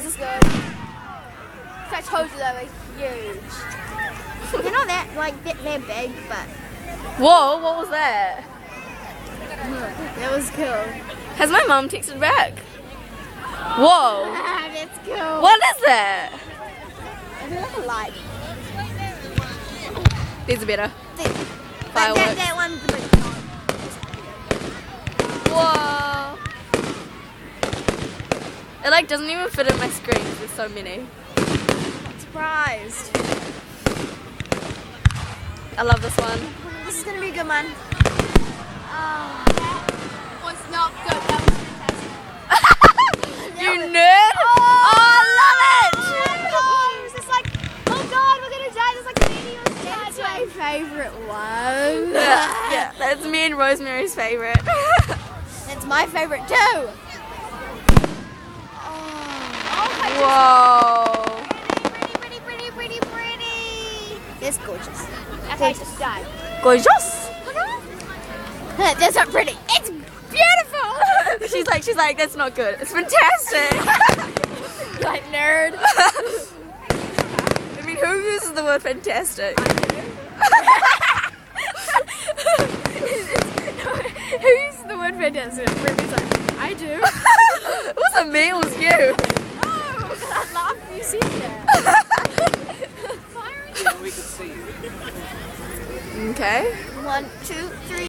This is good. I told you they were huge. They're not that, like, they're big, but... Whoa, what was that? That was cool. Has my mum texted back? Whoa. That's cool. What is that? They look alike. These are better. Fireworks. That one's the big one. Whoa. It like doesn't even fit in my screen. There's so many. I'm surprised. I love this one. This is gonna be a good one. Oh, that was not good. That was fantastic. You nerd! Oh, I love it! Oh, it was just like, oh god, we're gonna die. There's like a video. That's my favorite one. Yeah, that's me and Rosemary's favorite. That's my favorite too. Whoa. Pretty. It's gorgeous. That's I just died. Gorgeous. That's not pretty. It's beautiful. She's like, that's not good. It's fantastic. Like nerd. I mean, who uses the word fantastic? Who uses the word fantastic? I do. It wasn't me, it was you. Oh, I laughed when you said that. Okay. 1, 2, 3.